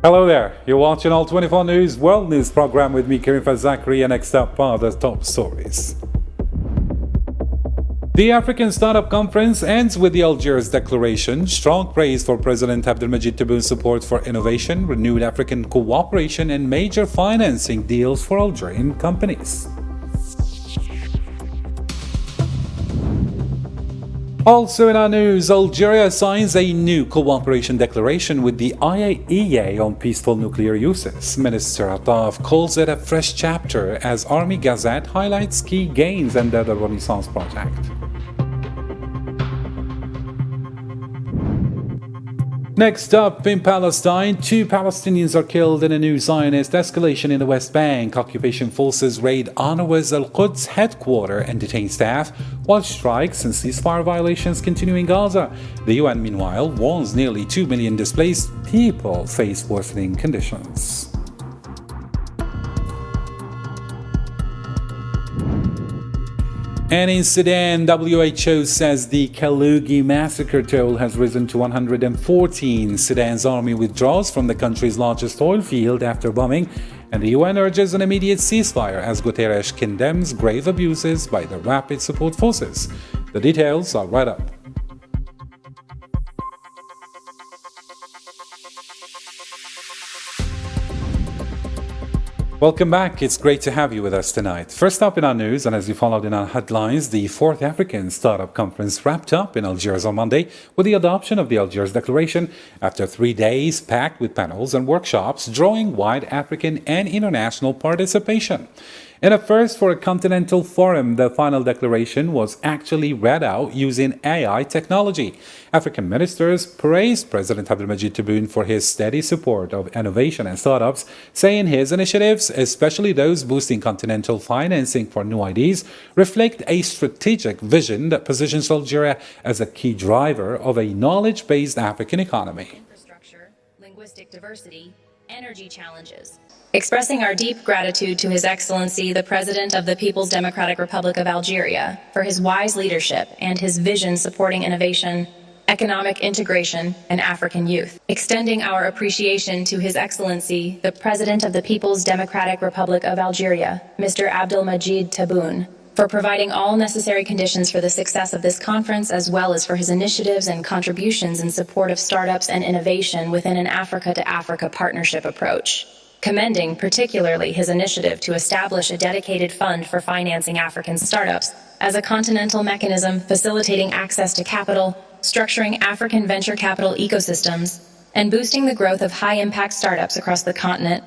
Hello there, you're watching All 24 News World News program with me, Karim Fazakri, and next up are the top stories. The African Startup Conference ends with the Algiers Declaration, strong praise for President Abdelmajid Tebboun's support for innovation, renewed African cooperation, and major financing deals for Algerian companies. Also in our news, Algeria signs a new cooperation declaration with the IAEA on peaceful nuclear uses. Minister Attaf calls it a fresh chapter as Army Gazette highlights key gains under the Renaissance project. Next up, in Palestine, 2 Palestinians are killed in a new Zionist escalation in the West Bank. Occupation forces raid UNRWA's Al-Quds headquarters and detain staff, while strikes and ceasefire violations continue in Gaza. The UN, meanwhile, warns nearly 2 million displaced people face worsening conditions. And in Sudan, WHO says the Kalugi massacre toll has risen to 114. Sudan's army withdraws from the country's largest oil field after bombing, and the UN urges an immediate ceasefire as Guterres condemns grave abuses by the Rapid Support Forces. The details are right up. Welcome back. It's great to have you with us tonight. First up in our news, and as you followed in our headlines, the 4th African Startup Conference wrapped up in Algiers on Monday with the adoption of the Algiers Declaration after 3 days packed with panels and workshops drawing wide African and international participation. In a first for a continental forum, the final declaration was actually read out using AI technology. African ministers praised President Abdelmajid Tebboune for his steady support of innovation and startups, saying his initiatives, especially those boosting continental financing for new ideas, reflect a strategic vision that positions Algeria as a key driver of a knowledge-based African economy. Infrastructure, linguistic diversity, energy challenges. Expressing our deep gratitude to His Excellency, the President of the People's Democratic Republic of Algeria, for his wise leadership and his vision supporting innovation, economic integration, and African youth. Extending our appreciation to His Excellency, the President of the People's Democratic Republic of Algeria, Mr. Abdelmajid Tebboune, for providing all necessary conditions for the success of this conference, as well as for his initiatives and contributions in support of startups and innovation within an Africa-to-Africa partnership approach. Commending particularly his initiative to establish a dedicated fund for financing African startups as a continental mechanism facilitating access to capital, structuring African venture capital ecosystems, and boosting the growth of high-impact startups across the continent.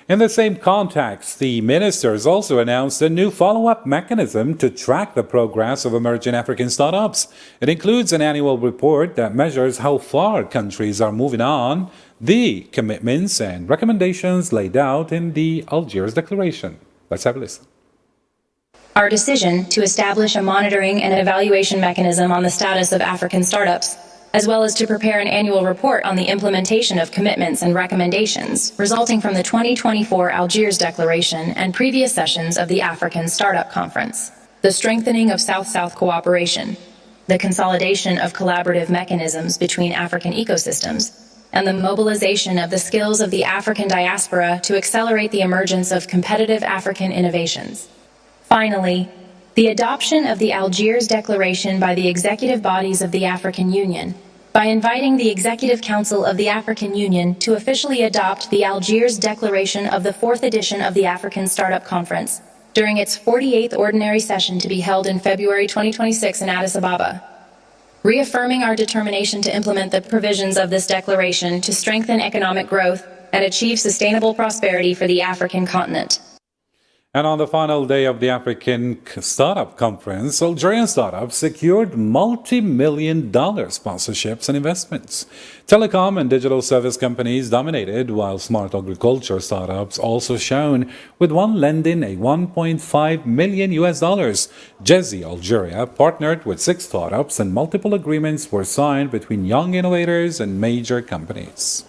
In the same context, the ministers also announced a new follow-up mechanism to track the progress of emerging African startups. It includes an annual report that measures how far countries are moving on the commitments and recommendations laid out in the Algiers Declaration. Let's have a listen. Our decision to establish a monitoring and evaluation mechanism on the status of African startups, as well as to prepare an annual report on the implementation of commitments and recommendations resulting from the 2024 Algiers Declaration and previous sessions of the African Startup Conference, the strengthening of South-South cooperation, the consolidation of collaborative mechanisms between African ecosystems, and the mobilization of the skills of the African diaspora to accelerate the emergence of competitive African innovations. Finally, the adoption of the Algiers Declaration by the executive bodies of the African Union, by inviting the Executive Council of the African Union to officially adopt the Algiers Declaration of the 4th edition of the African Startup Conference during its 48th ordinary session to be held in February 2026 in Addis Ababa. Reaffirming our determination to implement the provisions of this declaration to strengthen economic growth and achieve sustainable prosperity for the African continent. And on the final day of the African Startup Conference, Algerian startups secured multi-million-dollar sponsorships and investments. Telecom and digital service companies dominated, while smart agriculture startups also shone, with one lending a $1.5 million. Jazzy Algeria partnered with 6 startups, and multiple agreements were signed between young innovators and major companies.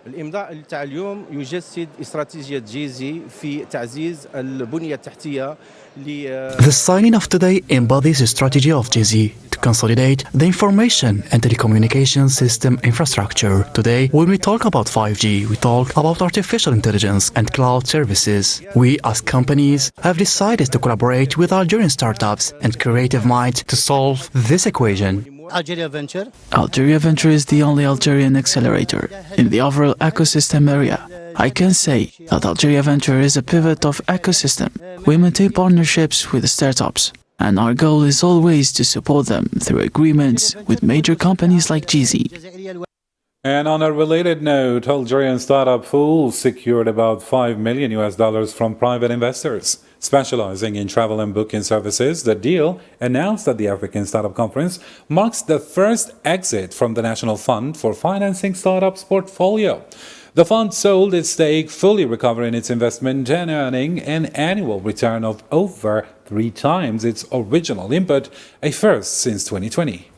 الإمضاء تاع اليوم يجسد استراتيجية جيزي في تعزيز البنية التحتية. The signing of today embodies the strategy of GZ to consolidate the information and telecommunication system infrastructure. Today, when we talk about 5G, we talk about artificial intelligence and cloud services. We, as companies, have decided to collaborate with Algerian startups and creative minds to solve this equation. Algeria Venture. Algeria Venture is the only Algerian accelerator in the overall ecosystem area. I can say that Algeria Venture is a pivot of ecosystem. We maintain partnerships with startups, and our goal is always to support them through agreements with major companies like GZ. And on a related note, Algerian startup Fool secured about $5 million from private investors. Specializing in travel and booking services, the deal, announced at the African Startup Conference, marks the first exit from the National Fund for Financing Startups portfolio. The fund sold its stake, fully recovering its investment and earning an annual return of over 3 times its original input, a first since 2020.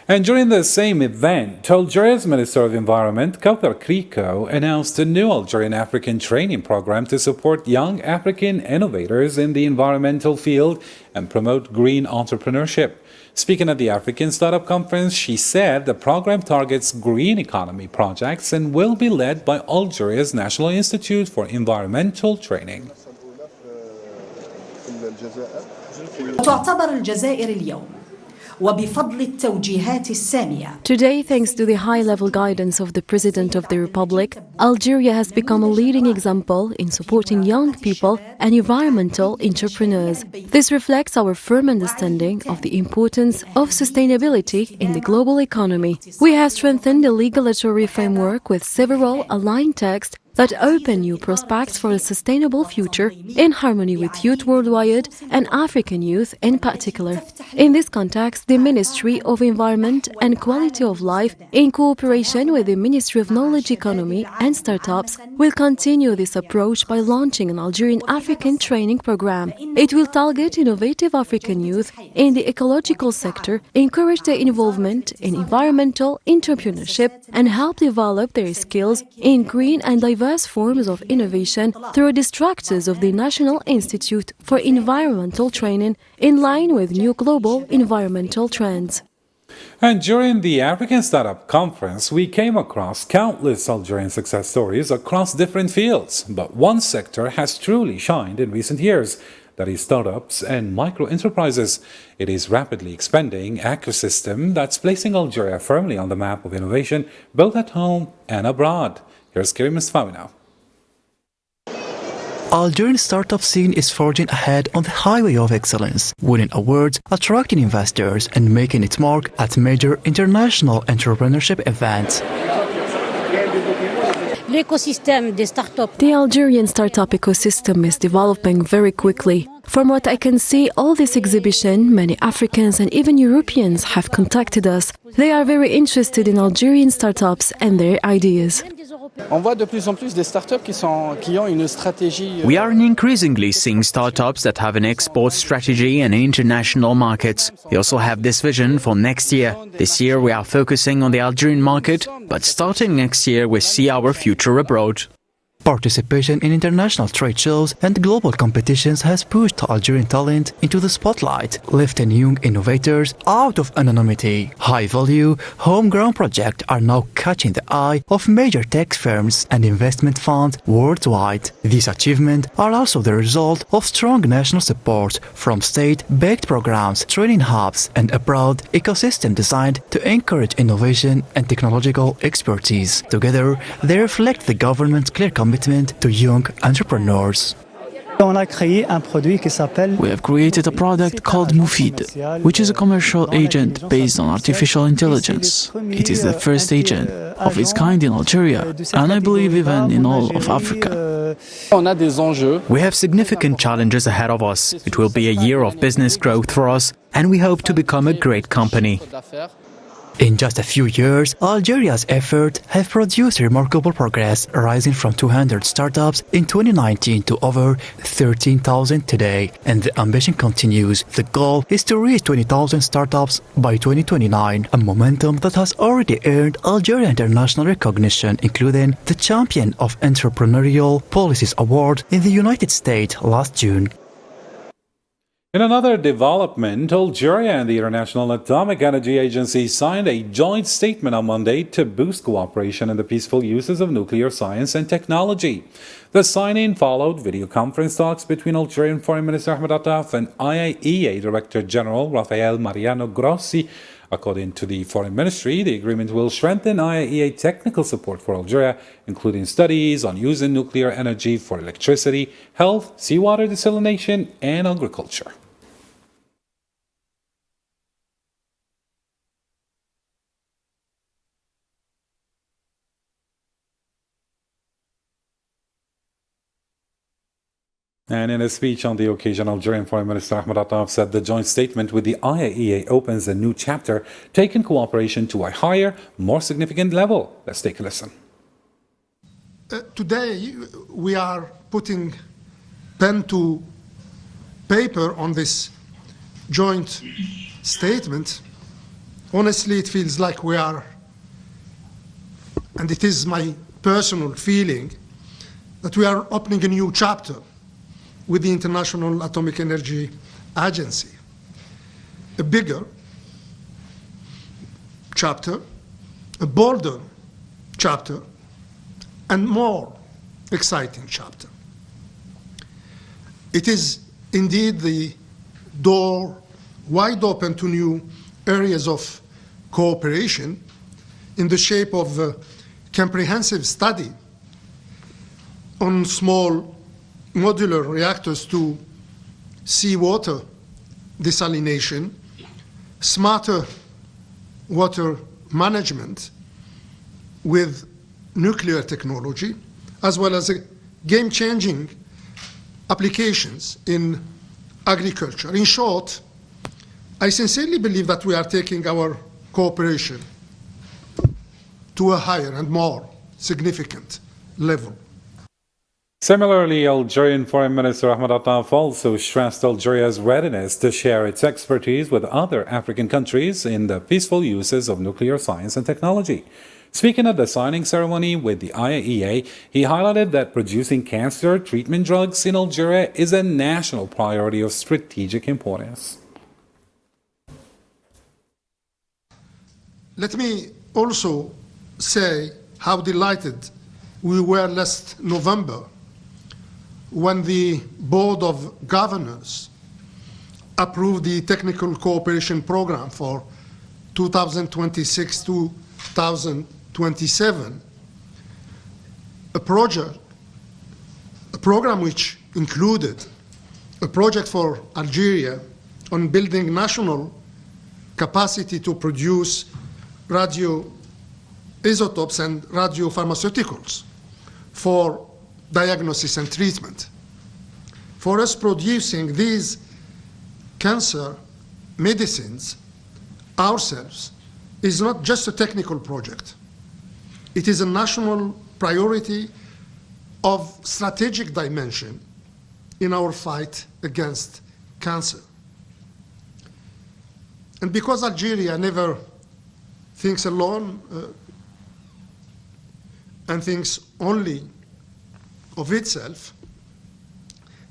And during the same event, Algeria's Minister of Environment, Kauthar Kriko, announced a new Algerian African training program to support young African innovators in the environmental field and promote green entrepreneurship. Speaking at the African Startup Conference, she said the program targets green economy projects and will be led by Algeria's National Institute for Environmental Training. تعتبر الجزائر اليوم وبفضل التوجيهات السامية. Today, thanks to the high-level guidance of the President of the Republic, Algeria has become a leading example in supporting young people and environmental entrepreneurs. This reflects our firm understanding of the importance of sustainability in the global economy. We have strengthened the regulatory framework with several aligned texts that open new prospects for a sustainable future in harmony with youth worldwide and African youth in particular. In this context, the Ministry of Environment and Quality of Life, in cooperation with the Ministry of Knowledge Economy and Startups, will continue this approach by launching an Algerian African training program. It will target innovative African youth in the ecological sector, encourage their involvement in environmental entrepreneurship, and help develop their skills in green and diverse forms of innovation through the structures of the National Institute for Environmental Training in line with new global environmental trends. And during the African Startup Conference, we came across countless Algerian success stories across different fields. But one sector has truly shined in recent years. That is startups and micro-enterprises. It is rapidly expanding ecosystem that's placing Algeria firmly on the map of innovation, both at home and abroad. Here's Karim Misfawi now. Algerian startup scene is forging ahead on the highway of excellence, winning awards, attracting investors, and making its mark at major international entrepreneurship events. The Algerian startup ecosystem is developing very quickly. From what I can see, all this exhibition, many Africans and even Europeans have contacted us. They are very interested in Algerian startups and their ideas. We are increasingly seeing startups that have an export strategy and international markets. They also have this vision for next year. This year we are focusing on the Algerian market, but starting next year we see our future abroad. Participation in international trade shows and global competitions has pushed Algerian talent into the spotlight, lifting young innovators out of anonymity. High-value, homegrown projects are now catching the eye of major tech firms and investment funds worldwide. These achievements are also the result of strong national support from state-backed programs, training hubs, and a broad ecosystem designed to encourage innovation and technological expertise. Together, they reflect the government's clear commitment to young entrepreneurs. We have created a product called Mufid, which is a commercial agent based on artificial intelligence. It is the first agent of its kind in Algeria, and I believe even in all of Africa. We have significant challenges ahead of us. It will be a year of business growth for us, and we hope to become a great company. In just a few years, Algeria's efforts have produced remarkable progress, rising from 200 startups in 2019 to over 13,000 today. And the ambition continues. The goal is to reach 20,000 startups by 2029, a momentum that has already earned Algeria international recognition, including the Champion of Entrepreneurial Policies Award in the United States last June. In another development, Algeria and the International Atomic Energy Agency signed a joint statement on Monday to boost cooperation in the peaceful uses of nuclear science and technology. The signing followed video conference talks between Algerian Foreign Minister Ahmed Attaf and IAEA Director General Rafael Mariano Grossi. According to the Foreign Ministry, the agreement will strengthen IAEA technical support for Algeria, including studies on using nuclear energy for electricity, health, seawater desalination, and agriculture. And in a speech on the occasion, Algerian Foreign Minister Ahmed Attaf said the joint statement with the IAEA opens a new chapter, taking cooperation to a higher, more significant level. Let's take a listen. Today, we are putting pen to paper on this joint statement. Honestly, it feels like we are, and it is my personal feeling, that we are opening a new chapter with the International Atomic Energy Agency. A bigger chapter, a bolder chapter, and more exciting chapter. It is indeed the door wide open to new areas of cooperation in the shape of a comprehensive study on small modular reactors to seawater desalination, smarter water management with nuclear technology, as well as game-changing applications in agriculture. In short, I sincerely believe that we are taking our cooperation to a higher and more significant level. Similarly, Algerian Foreign Minister Ahmed Attaf also stressed Algeria's readiness to share its expertise with other African countries in the peaceful uses of nuclear science and technology. Speaking at the signing ceremony with the IAEA, he highlighted that producing cancer treatment drugs in Algeria is a national priority of strategic importance. Let me also say how delighted we were last November when the Board of Governors approved the Technical Cooperation Program for 2026-2027, a program which included a project for Algeria on building national capacity to produce radioisotopes and radiopharmaceuticals for diagnosis and treatment. For us, producing these cancer medicines ourselves is not just a technical project. It is a national priority of strategic dimension in our fight against cancer. And because Algeria never thinks alone and thinks only of itself,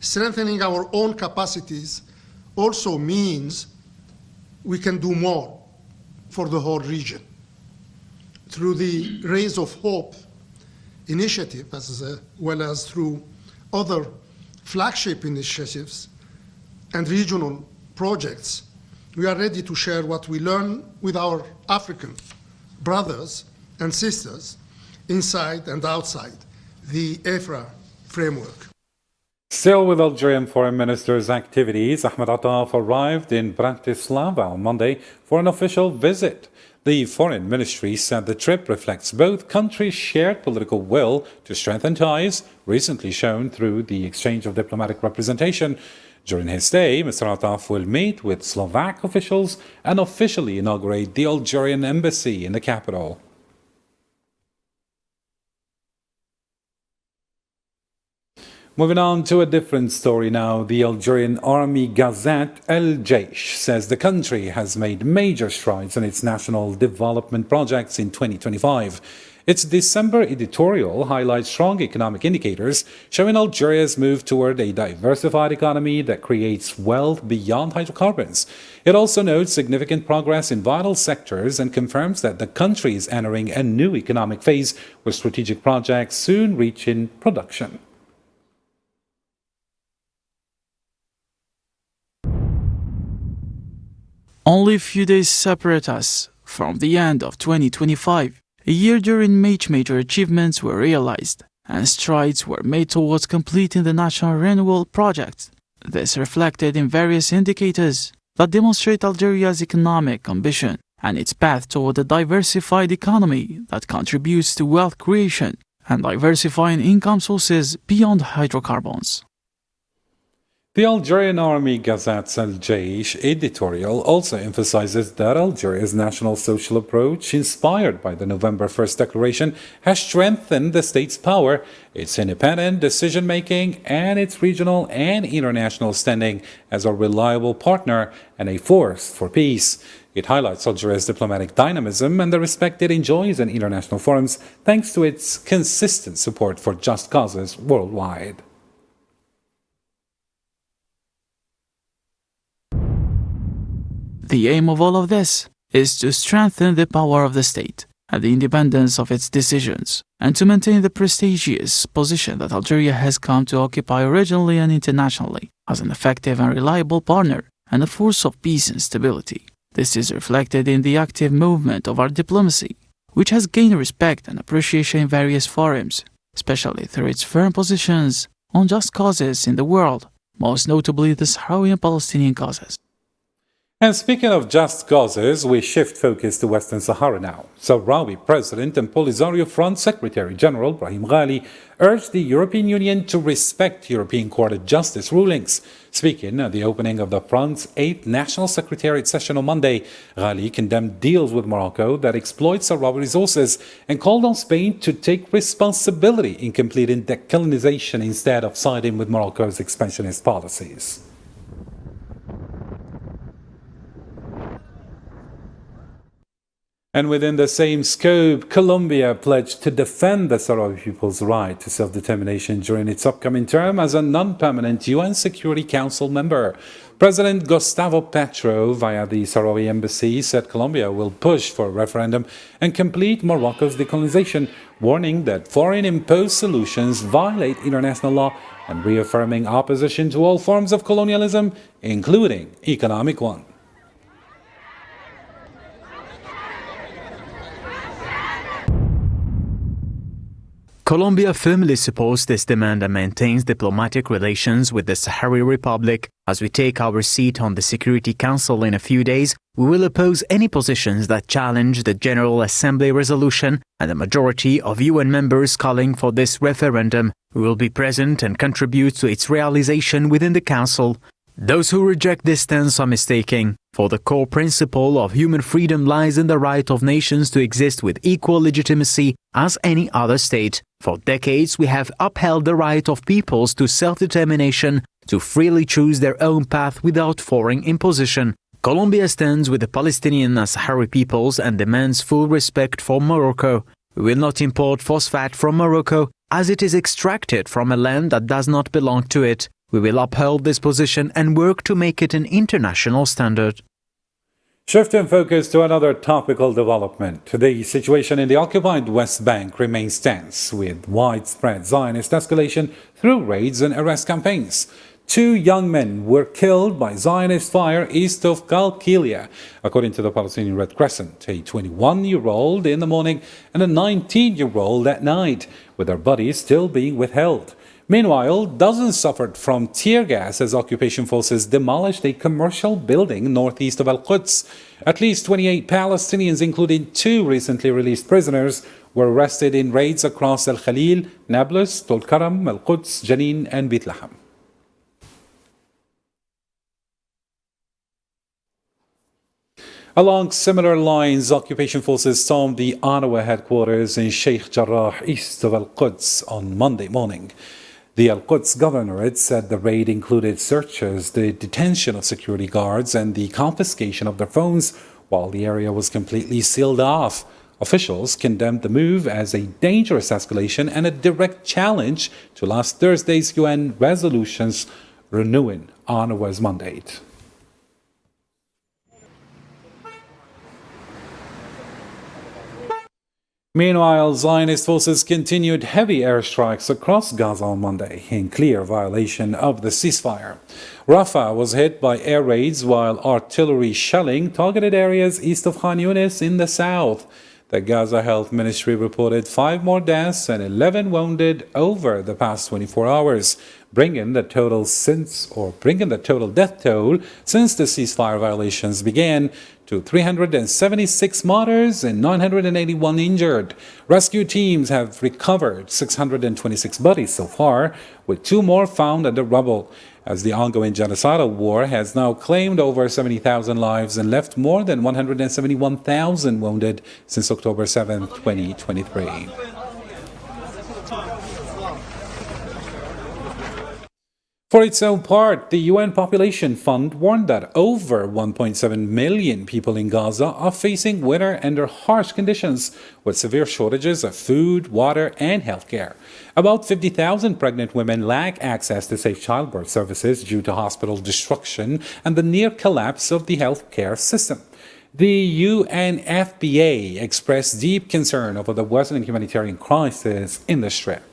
strengthening our own capacities also means we can do more for the whole region. Through the Rays of Hope initiative, as well as through other flagship initiatives and regional projects, we are ready to share what we learn with our African brothers and sisters inside and outside the EFRA framework. Still with Algerian Foreign Minister's activities, Ahmed Attaf arrived in Bratislava on Monday for an official visit. The Foreign Ministry said the trip reflects both countries' shared political will to strengthen ties, recently shown through the exchange of diplomatic representation. During his stay, Mr. Attaf will meet with Slovak officials and officially inaugurate the Algerian embassy in the capital. Moving on to a different story now, the Algerian Army Gazette El Jaish says the country has made major strides in its national development projects in 2025. Its December editorial highlights strong economic indicators showing Algeria's move toward a diversified economy that creates wealth beyond hydrocarbons. It also notes significant progress in vital sectors and confirms that the country is entering a new economic phase with strategic projects soon reaching production. Only a few days separate us from the end of 2025, a year during which major achievements were realized and strides were made towards completing the national renewal project. This reflected in various indicators that demonstrate Algeria's economic ambition and its path toward a diversified economy that contributes to wealth creation and diversifying income sources beyond hydrocarbons. The Algerian Army Gazette's Al Jaish editorial also emphasizes that Algeria's national social approach, inspired by the November 1st declaration, has strengthened the state's power, its independent decision-making, and its regional and international standing as a reliable partner and a force for peace. It highlights Algeria's diplomatic dynamism and the respect it enjoys in international forums thanks to its consistent support for just causes worldwide. The aim of all of this is to strengthen the power of the state and the independence of its decisions, and to maintain the prestigious position that Algeria has come to occupy regionally and internationally as an effective and reliable partner and a force of peace and stability. This is reflected in the active movement of our diplomacy, which has gained respect and appreciation in various forums, especially through its firm positions on just causes in the world, most notably the Sahrawi and Palestinian causes. And speaking of just causes, we shift focus to Western Sahara now. Sahrawi President and Polisario Front Secretary General Brahim Ghali urged the European Union to respect European Court of Justice rulings. Speaking at the opening of the Front's 8th National Secretariat session on Monday, Ghali condemned deals with Morocco that exploit Sahrawi resources and called on Spain to take responsibility in completing decolonization instead of siding with Morocco's expansionist policies. And within the same scope, Colombia pledged to defend the Sahrawi people's right to self-determination during its upcoming term as a non-permanent UN Security Council member. President Gustavo Petro, via the Sahrawi embassy, said Colombia will push for a referendum and complete Morocco's decolonization, warning that foreign-imposed solutions violate international law and reaffirming opposition to all forms of colonialism, including economic one. Colombia firmly supports this demand and maintains diplomatic relations with the Sahrawi Republic. As we take our seat on the Security Council in a few days, we will oppose any positions that challenge the General Assembly resolution and the majority of UN members calling for this referendum. We will be present and contribute to its realization within the Council. Those who reject this stance are mistaken, for the core principle of human freedom lies in the right of nations to exist with equal legitimacy as any other state. For decades, we have upheld the right of peoples to self-determination, to freely choose their own path without foreign imposition. Colombia stands with the Palestinian and Sahrawi peoples and demands full respect for Morocco. We will not import phosphate from Morocco as it is extracted from a land that does not belong to it. We will uphold this position and work to make it an international standard. Shifting focus to another topical development. The situation in the occupied West Bank remains tense, with widespread Zionist escalation through raids and arrest campaigns. 2 young men were killed by Zionist fire east of Qalqilia, according to the Palestinian Red Crescent, a 21-year-old in the morning and a 19-year-old at night, with their bodies still being withheld. Meanwhile, dozens suffered from tear gas as occupation forces demolished a commercial building northeast of Al-Quds. At least 28 Palestinians, including 2 recently released prisoners, were arrested in raids across Al-Khalil, Nablus, Tul Karam, Al-Quds, Jenin, and Beit Lahem. Along similar lines, occupation forces stormed the UNRWA headquarters in Sheikh Jarrah, east of Al-Quds, on Monday morning. The Al-Quds Governorate said the raid included searches, the detention of security guards, and the confiscation of their phones, while the area was completely sealed off. Officials condemned the move as a dangerous escalation and a direct challenge to last Thursday's UN resolutions renewing UNRWA's mandate. Meanwhile, Zionist forces continued heavy airstrikes across Gaza on Monday, in clear violation of the ceasefire. Rafah was hit by air raids while artillery shelling targeted areas east of Khan Yunis in the south. The Gaza Health Ministry reported 5 more deaths and 11 wounded over the past 24 hours, bringing the total death toll since the ceasefire violations began to 376 martyrs and 981 injured. Rescue teams have recovered 626 bodies so far, with 2 more found under rubble, as the ongoing genocidal war has now claimed over 70,000 lives and left more than 171,000 wounded since October 7, 2023. For its own part, the UN Population Fund warned that over 1.7 million people in Gaza are facing winter under harsh conditions, with severe shortages of food, water, and healthcare. About 50,000 pregnant women lack access to safe childbirth services due to hospital destruction and the near collapse of the healthcare system. The UNFPA expressed deep concern over the worsening humanitarian crisis in the Strip.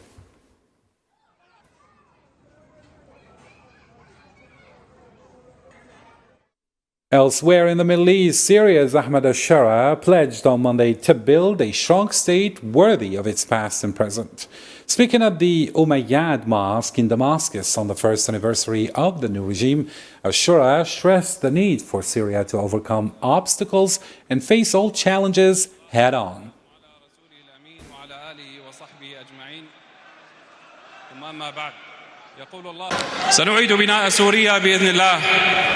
Elsewhere in the Middle East, Syria's Ahmed al-Shara pledged on Monday to build a strong state worthy of its past and present. Speaking at the Umayyad Mosque in Damascus on the first anniversary of the new regime, al-Shara stressed the need for Syria to overcome obstacles and face all challenges head-on.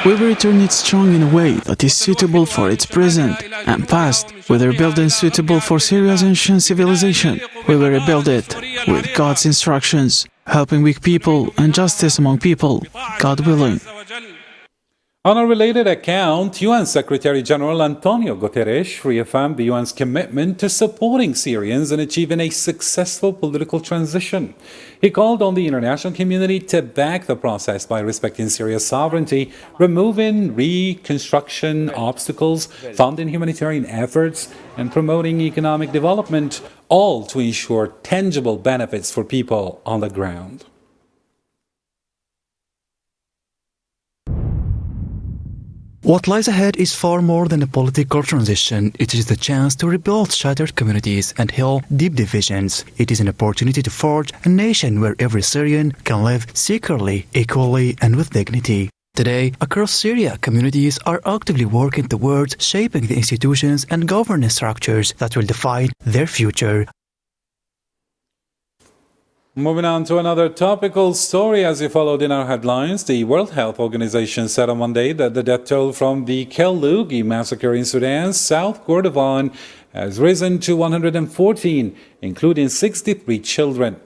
We will return it strong in a way that is suitable for its present and past. We will rebuild it suitable for Syria's ancient civilization. We will rebuild it with God's instructions, helping weak people and justice among people, God willing. On a related account, UN Secretary General Antonio Guterres reaffirmed the UN's commitment to supporting Syrians in achieving a successful political transition. He called on the international community to back the process by respecting Syria's sovereignty, removing reconstruction obstacles, funding humanitarian efforts, and promoting economic development, all to ensure tangible benefits for people on the ground. What lies ahead is far more than a political transition. It is the chance to rebuild shattered communities and heal deep divisions. It is an opportunity to forge a nation where every Syrian can live securely, equally, and with dignity. Today, across Syria, communities are actively working towards shaping the institutions and governance structures that will define their future. Moving on to another topical story, as you followed in our headlines, the World Health Organization said on Monday that the death toll from the Kellugi massacre in Sudan's South Kordofan has risen to 114, including 63 children.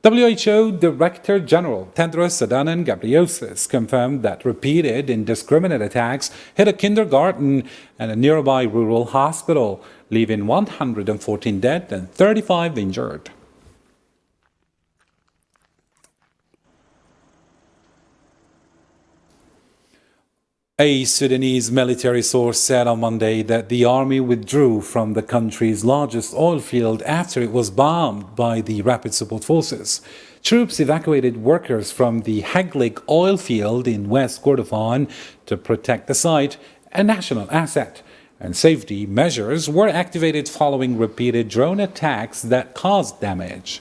WHO Director General Tedros Adhanom Ghebreyesus confirmed that repeated indiscriminate attacks hit a kindergarten and a nearby rural hospital, leaving 114 dead and 35 injured. A Sudanese military source said on Monday that the army withdrew from the country's largest oil field after it was bombed by the Rapid Support Forces. Troops evacuated workers from the Heglig oil field in West Kordofan to protect the site, a national asset, and safety measures were activated following repeated drone attacks that caused damage.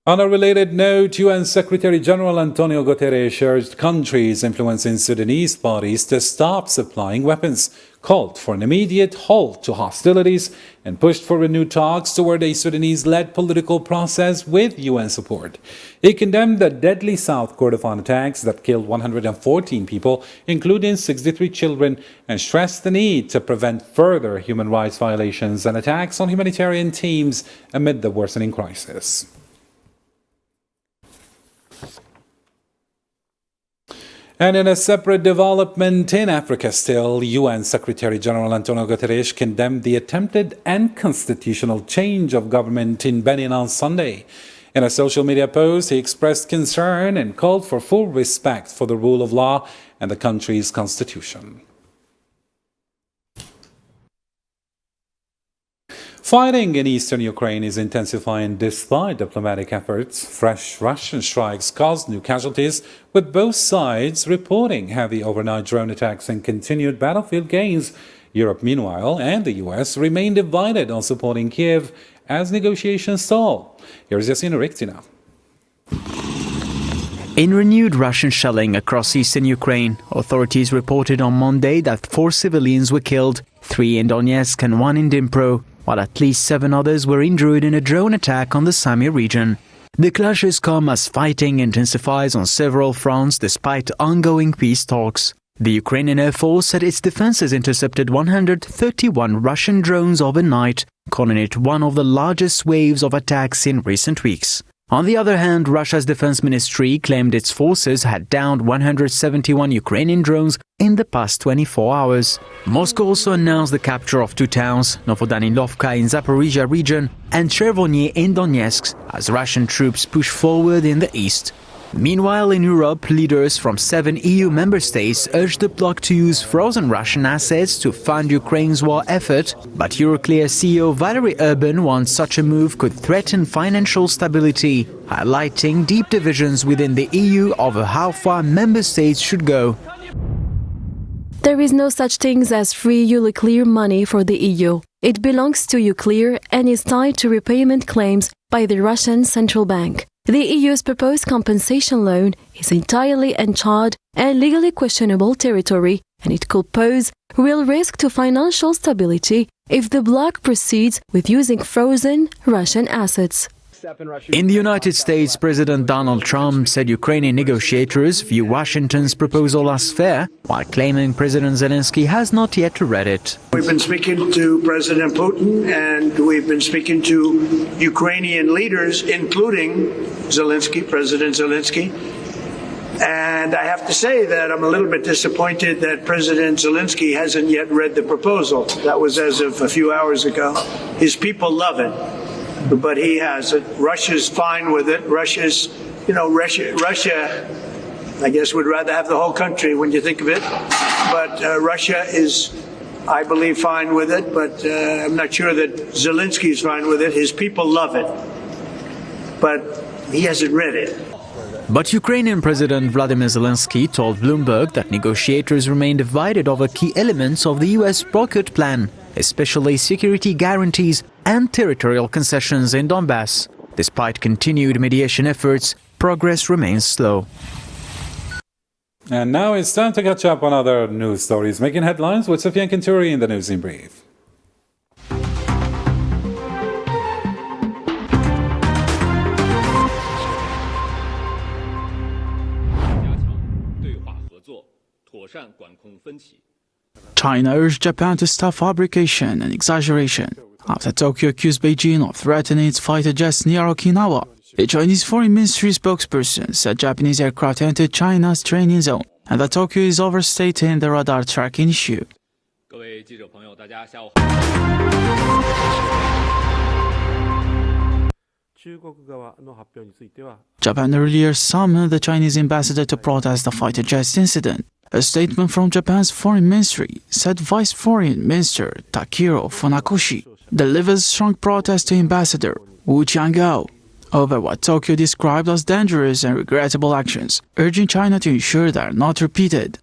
On a related note, UN Secretary General Antonio Guterres urged countries influencing Sudanese parties to stop supplying weapons, called for an immediate halt to hostilities, and pushed for renewed talks toward a Sudanese-led political process with UN support. He condemned the deadly South Kordofan attacks that killed 114 people, including 63 children, and stressed the need to prevent further human rights violations and attacks on humanitarian teams amid the worsening crisis. And in a separate development in Africa still, UN Secretary General Antonio Guterres condemned the attempted unconstitutional change of government in Benin on Sunday. In a social media post, he expressed concern and called for full respect for the rule of law and the country's constitution. Fighting in eastern Ukraine is intensifying despite diplomatic efforts. Fresh Russian strikes caused new casualties, with both sides reporting heavy overnight drone attacks and continued battlefield gains. Europe, meanwhile, and the US remain divided on supporting Kiev as negotiations stall. Here's Yassine Riktina. In renewed Russian shelling across eastern Ukraine, authorities reported on Monday that 4 civilians were killed, 3 in Donetsk and 1 in Dnipro, while at least 7 others were injured in a drone attack on the Sami region. The clashes come as fighting intensifies on several fronts despite ongoing peace talks. The Ukrainian Air Force said its defenses intercepted 131 Russian drones overnight, calling it one of the largest waves of attacks in recent weeks. On the other hand, Russia's defense ministry claimed its forces had downed 171 Ukrainian drones in the past 24 hours. Moscow also announced the capture of 2 towns, Novodanilovka in Zaporizhia region and Chervony in Donetsk, as Russian troops push forward in the east. Meanwhile, in Europe, leaders from 7 EU member states urged the bloc to use frozen Russian assets to fund Ukraine's war effort, but Euroclear CEO Valery Urban wants such a move could threaten financial stability, highlighting deep divisions within the EU over how far member states should go. There is no such thing as free Euroclear money for the EU. It belongs to Euroclear and is tied to repayment claims by the Russian Central Bank. The EU's proposed compensation loan is entirely uncharted and legally questionable territory, and it could pose real risk to financial stability if the bloc proceeds with using frozen Russian assets. In the United States, President Donald Trump said Ukrainian negotiators view Washington's proposal as fair, while claiming President Zelensky has not yet read it. We've been speaking to President Putin, and we've been speaking to Ukrainian leaders, including President Zelensky. And I have to say that I'm a little bit disappointed that President Zelensky hasn't yet read the proposal. That was as of a few hours ago. His people love it. But he has it. Russia's fine with it. Russia, I guess, would rather have the whole country when you think of it. But Russia is, I believe, fine with it. But I'm not sure that Zelensky's fine with it. His people love it. But he hasn't read it. But Ukrainian President Vladimir Zelensky told Bloomberg that negotiators remain divided over key elements of the US brokered plan, especially security guarantees and territorial concessions in Donbass. Despite continued mediation efforts, progress remains slow. And now it's time to catch up on other news stories making headlines with Sofiane Kinturi in the News in Brief. China urged Japan to stop fabrication and exaggeration after Tokyo accused Beijing of threatening its fighter jets near Okinawa. The Chinese Foreign Ministry spokesperson said Japanese aircraft entered China's training zone and that Tokyo is overstating the radar tracking issue. Japan earlier summoned the Chinese ambassador to protest the fighter jets incident. A statement from Japan's foreign ministry said Vice Foreign Minister Takiro Funakoshi delivers strong protest to Ambassador Wu Qiangao over what Tokyo described as dangerous and regrettable actions, urging China to ensure they are not repeated.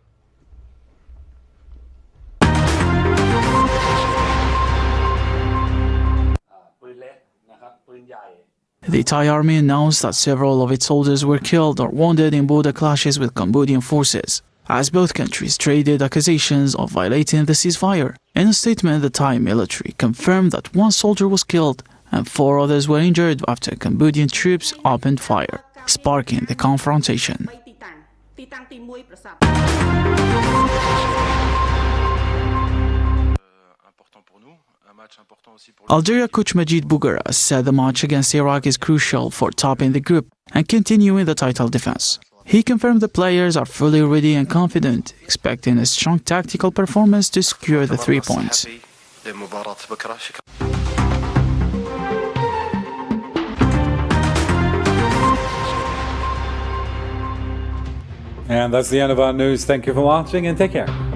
The Thai army announced that several of its soldiers were killed or wounded in border clashes with Cambodian forces, as both countries traded accusations of violating the ceasefire. In a statement, the Thai military confirmed that one soldier was killed and 4 others were injured after Cambodian troops opened fire, sparking the confrontation. Algeria coach Majid Bouguera said the match against Iraq is crucial for topping the group and continuing the title defense. He confirmed the players are fully ready and confident, expecting a strong tactical performance to secure the 3 points. And that's the end of our news. Thank you for watching and take care.